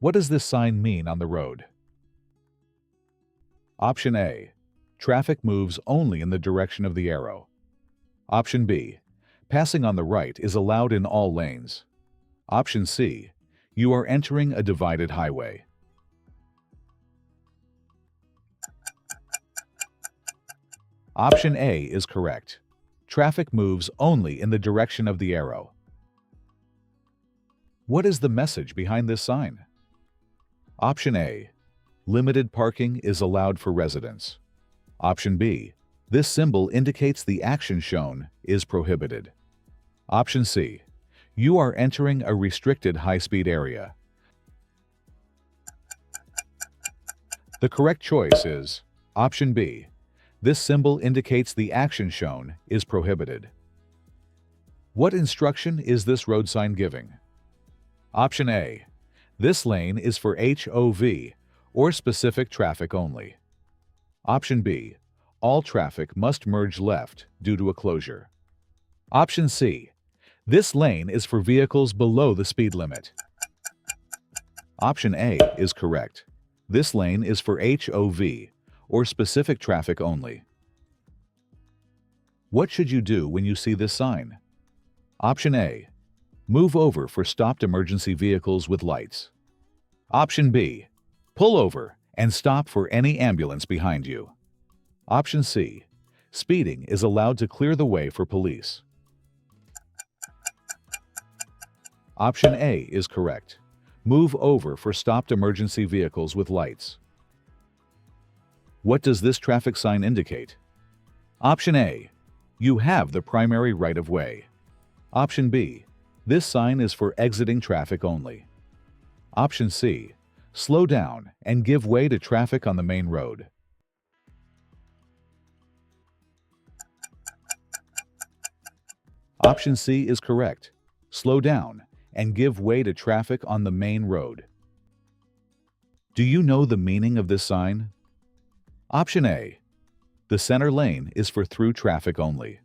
What does this sign mean on the road? Option A. Traffic moves only in the direction of the arrow. Option B. Passing on the right is allowed in all lanes. Option C. You are entering a divided highway. Option A is correct. Traffic moves only in the direction of the arrow. What is the message behind this sign? Option A. Limited parking is allowed for residents. Option B. This symbol indicates the action shown is prohibited. Option C. You are entering a restricted high-speed area. The correct choice is Option B. This symbol indicates the action shown is prohibited. What instruction is this road sign giving? Option A. This lane is for HOV or specific traffic only. Option B. All traffic must merge left due to a closure. Option C. This lane is for vehicles below the speed limit. Option A is correct. This lane is for HOV or specific traffic only. What should you do when you see this sign? Option A. Move over for stopped emergency vehicles with lights. Option B. Pull over and stop for any ambulance behind you. Option C. Speeding is allowed to clear the way for police. Option A is correct. Move over for stopped emergency vehicles with lights. What does this traffic sign indicate? Option A. You have the primary right-of-way. Option B. This sign is for exiting traffic only. Option C. Slow down and give way to traffic on the main road. Option C is correct. Slow down and give way to traffic on the main road. Do you know the meaning of this sign? Option A. The center lane is for through traffic only.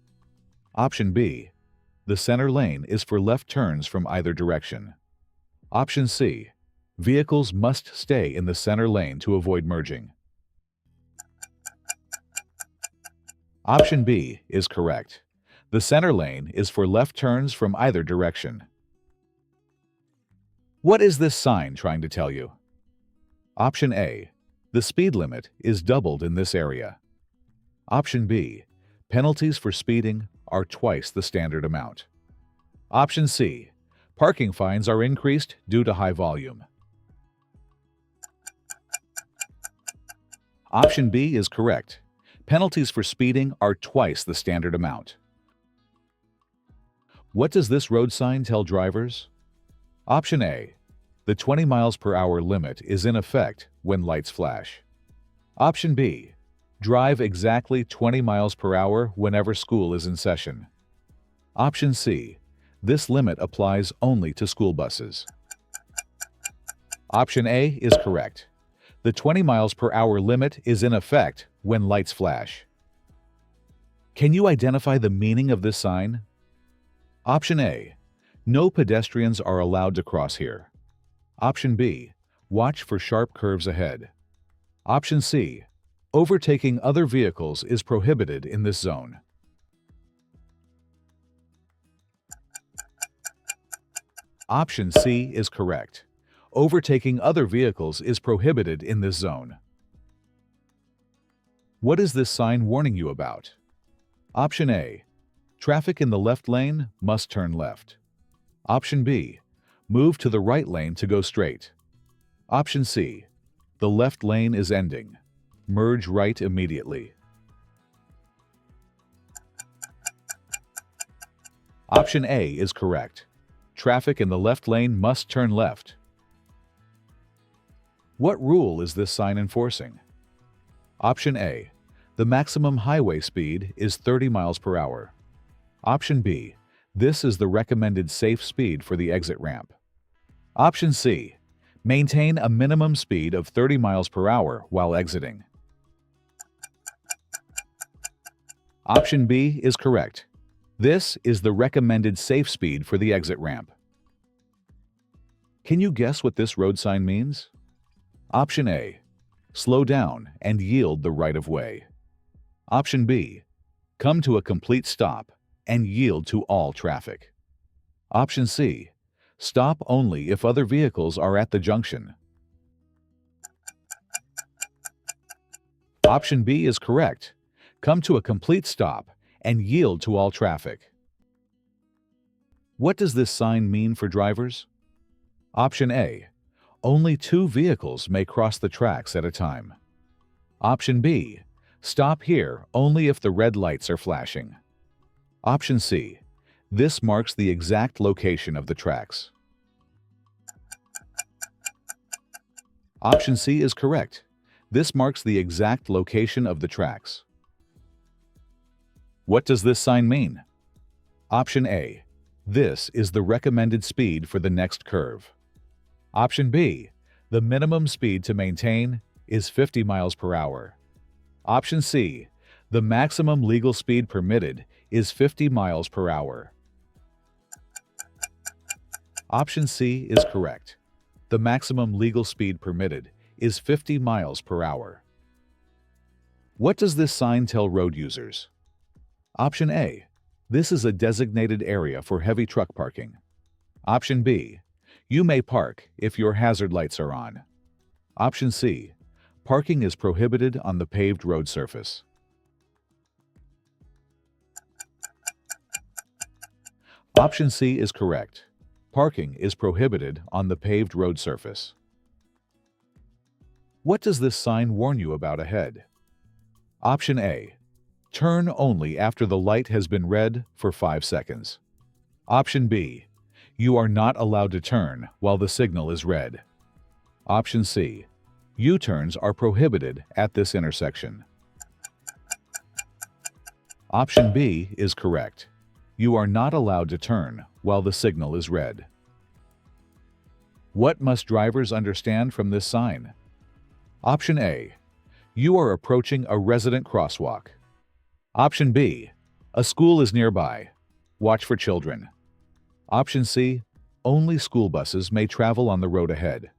Option B. The center lane is for left turns from either direction. Option C. Vehicles must stay in the center lane to avoid merging. Option B is correct. The center lane is for left turns from either direction. What is this sign trying to tell you? Option A. The speed limit is doubled in this area. Option B. Penalties for speeding are twice the standard amount. Option C. Parking fines are increased due to high volume. Option B is correct. Penalties for speeding are twice the standard amount. What does this road sign tell drivers? Option A. The 20 miles per hour limit is in effect when lights flash. Option B. Drive exactly 20 miles per hour whenever school is in session. Option C. This limit applies only to school buses. Option A is correct. The 20 miles per hour limit is in effect when lights flash. Can you identify the meaning of this sign? Option A. No pedestrians are allowed to cross here. Option B. Watch for sharp curves ahead. Option C. Overtaking other vehicles is prohibited in this zone. Option C is correct. Overtaking other vehicles is prohibited in this zone. What is this sign warning you about? Option A. Traffic in the left lane must turn left. Option B. Move to the right lane to go straight. Option C. The left lane is ending. Merge right immediately. Option A is correct. Traffic in the left lane must turn left. What rule is this sign enforcing? Option A. The maximum highway speed is 30 miles per hour. Option B. This is the recommended safe speed for the exit ramp. Option C. Maintain a minimum speed of 30 miles per hour while exiting. Option B is correct. This is the recommended safe speed for the exit ramp. Can you guess what this road sign means? Option A. Slow down and yield the right of way. Option B. Come to a complete stop and yield to all traffic. Option C. Stop only if other vehicles are at the junction. Option B is correct. Come to a complete stop and yield to all traffic. What does this sign mean for drivers? Option A. Only 2 vehicles may cross the tracks at a time. Option B. Stop here only if the red lights are flashing. Option C. This marks the exact location of the tracks. Option C is correct. This marks the exact location of the tracks. What does this sign mean? Option A. This is the recommended speed for the next curve. Option B. The minimum speed to maintain is 50 miles per hour. Option C. The maximum legal speed permitted is 50 miles per hour. Option C is correct. The maximum legal speed permitted is 50 miles per hour. What does this sign tell road users? Option A. This is a designated area for heavy truck parking. Option B. You may park if your hazard lights are on. Option C. Parking is prohibited on the paved road surface. Option C is correct. Parking is prohibited on the paved road surface. What does this sign warn you about ahead? Option A. Turn only after the light has been red for 5 seconds. Option B. You are not allowed to turn while the signal is red. Option C. U-turns are prohibited at this intersection. Option B is correct. You are not allowed to turn while the signal is red. What must drivers understand from this sign? Option A. You are approaching a resident crosswalk. Option B. A school is nearby. Watch for children. Option C. Only school buses may travel on the road ahead.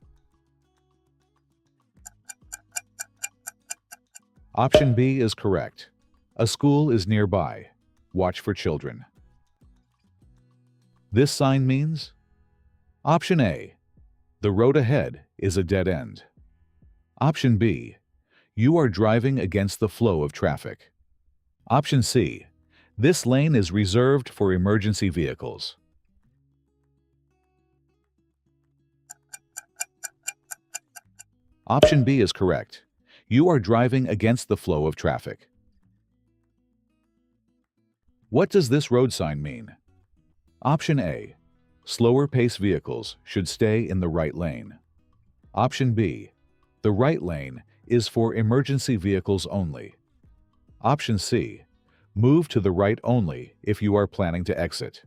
Option B is correct. A school is nearby. Watch for children. This sign means? Option A. The road ahead is a dead end. Option B. You are driving against the flow of traffic. Option C. This lane is reserved for emergency vehicles. Option B is correct. You are driving against the flow of traffic. What does this road sign mean? Option A. Slower pace vehicles should stay in the right lane. Option B. The right lane is for emergency vehicles only. Option C. Move to the right only if you are planning to exit.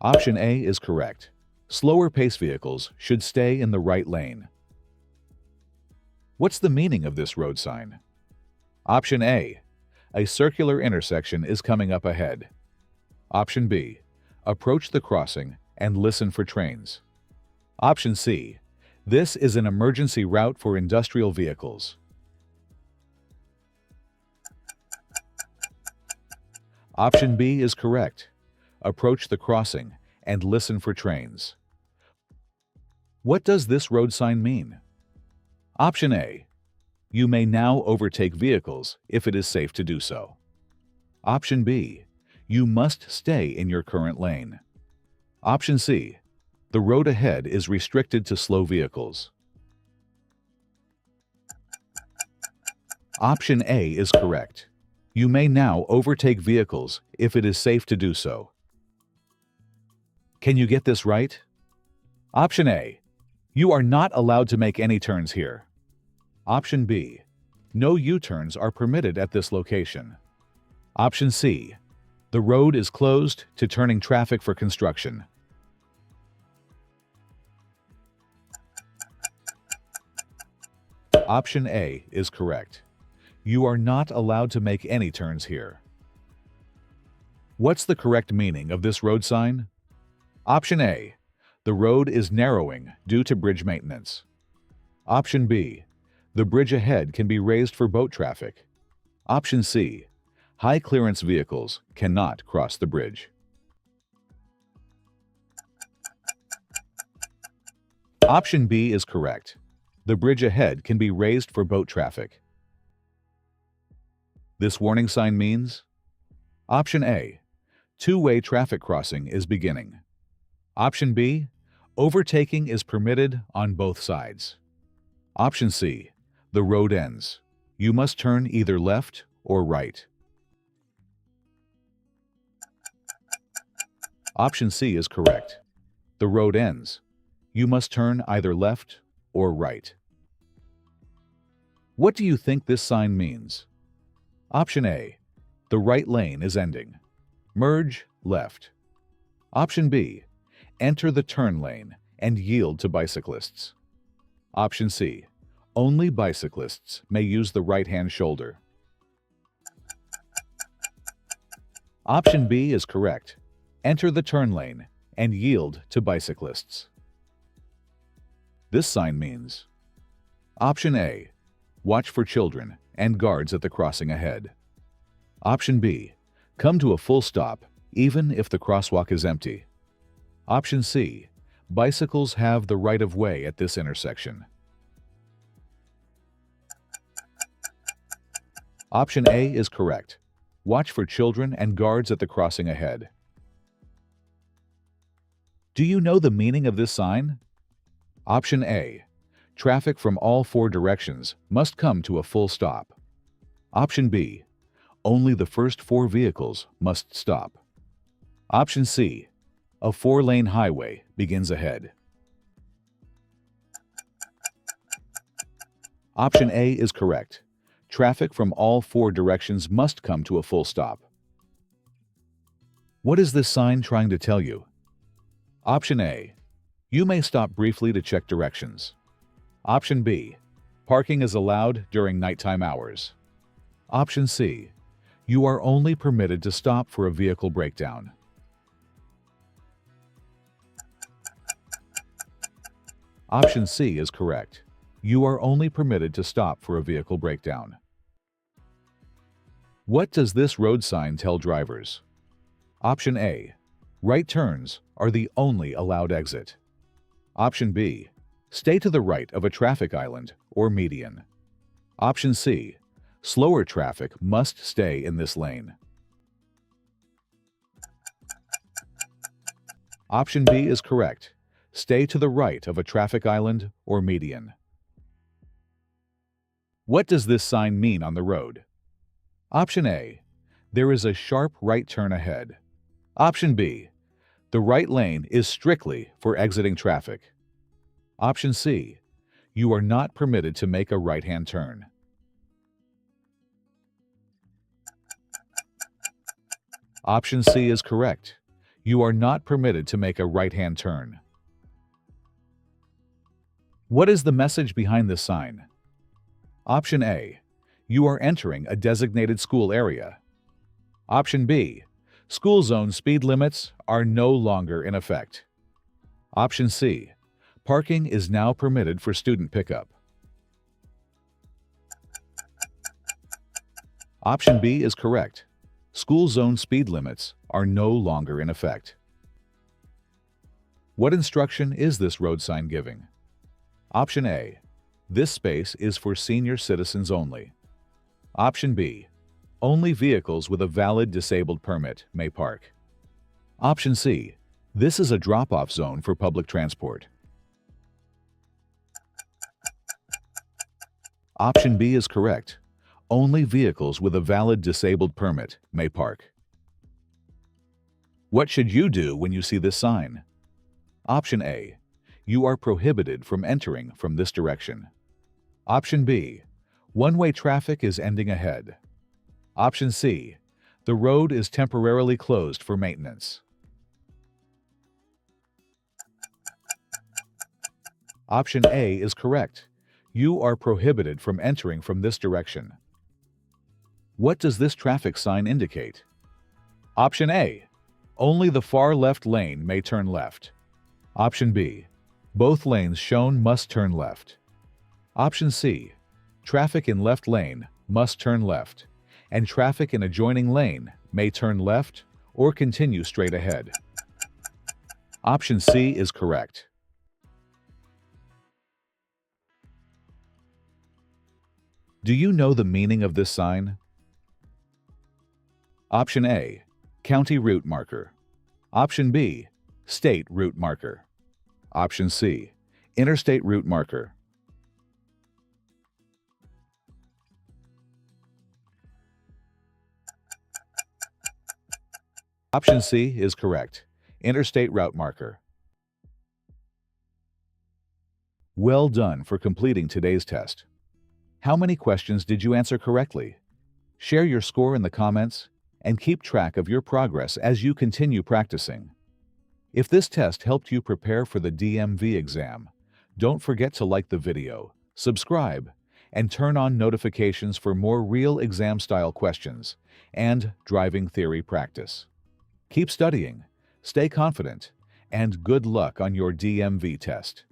Option A is correct. Slower pace vehicles should stay in the right lane. What's the meaning of this road sign? Option A. A circular intersection is coming up ahead. Option B. Approach the crossing and listen for trains. Option C. This is an emergency route for industrial vehicles. Option B is correct. Approach the crossing and listen for trains. What does this road sign mean? Option A. You may now overtake vehicles if it is safe to do so. Option B. You must stay in your current lane. Option C. The road ahead is restricted to slow vehicles. Option A is correct. You may now overtake vehicles if it is safe to do so. Can you get this right? Option A. You are not allowed to make any turns here. Option B. No U-turns are permitted at this location. Option C. The road is closed to turning traffic for construction. Option A is correct. You are not allowed to make any turns here. What's the correct meaning of this road sign? Option A. The road is narrowing due to bridge maintenance. Option B. The bridge ahead can be raised for boat traffic. Option C. High clearance vehicles cannot cross the bridge. Option B is correct. The bridge ahead can be raised for boat traffic. This warning sign means Option A. Two-way traffic crossing is beginning. Option B. Overtaking is permitted on both sides. Option C. The road ends. You must turn either left or right. Option C is correct. The road ends. You must turn either left or right. What do you think this sign means? Option A. The right lane is ending. Merge left. Option B. Enter the turn lane and yield to bicyclists. Option C. Only bicyclists may use the right-hand shoulder. Option B is correct. Enter the turn lane and yield to bicyclists. This sign means Option A. Watch for children and guards at the crossing ahead. Option B. Come to a full stop even if the crosswalk is empty. Option C. Bicycles have the right of way at this intersection. Option A is correct. Watch for children and guards at the crossing ahead. Do you know the meaning of this sign? Option A. Traffic from all four directions must come to a full stop. Option B. Only the first four vehicles must stop. Option C. A four-lane highway begins ahead. Option A is correct. Traffic from all four directions must come to a full stop. What is this sign trying to tell you? Option A. You may stop briefly to check directions. Option B. Parking is allowed during nighttime hours. Option C. You are only permitted to stop for a vehicle breakdown. Option C is correct. You are only permitted to stop for a vehicle breakdown. What does this road sign tell drivers? Option A. Right turns are the only allowed exit. Option B. Stay to the right of a traffic island or median. Option C. Slower traffic must stay in this lane. Option B is correct. Stay to the right of a traffic island or median. What does this sign mean on the road? Option A. There is a sharp right turn ahead. Option B. The right lane is strictly for exiting traffic. Option C. You are not permitted to make a right-hand turn. Option C is correct. You are not permitted to make a right-hand turn. What is the message behind this sign? Option A. You are entering a designated school area. Option B. School zone speed limits are no longer in effect. Option C. Parking is now permitted for student pickup. Option B is correct. School zone speed limits are no longer in effect. What instruction is this road sign giving? Option A. This space is for senior citizens only. Option B. Only vehicles with a valid disabled permit may park. Option C. This is a drop-off zone for public transport. Option B is correct. Only vehicles with a valid disabled permit may park. What should you do when you see this sign? Option A. You are prohibited from entering from this direction. Option B. One-way traffic is ending ahead. Option C. The road is temporarily closed for maintenance. Option A is correct. You are prohibited from entering from this direction. What does this traffic sign indicate? Option A. Only the far left lane may turn left. Option B. Both lanes shown must turn left. Option C. Traffic in left lane must turn left, and traffic in adjoining lane may turn left or continue straight ahead. Option C is correct. Do you know the meaning of this sign? Option A. County route marker. Option B. State route marker. Option C. Interstate route marker. Option C is correct. Interstate route marker. Well done for completing today's test. How many questions did you answer correctly? Share your score in the comments and keep track of your progress as you continue practicing. If this test helped you prepare for the DMV exam, don't forget to like the video, subscribe, and turn on notifications for more real exam-style questions and driving theory practice. Keep studying, stay confident, and good luck on your DMV test.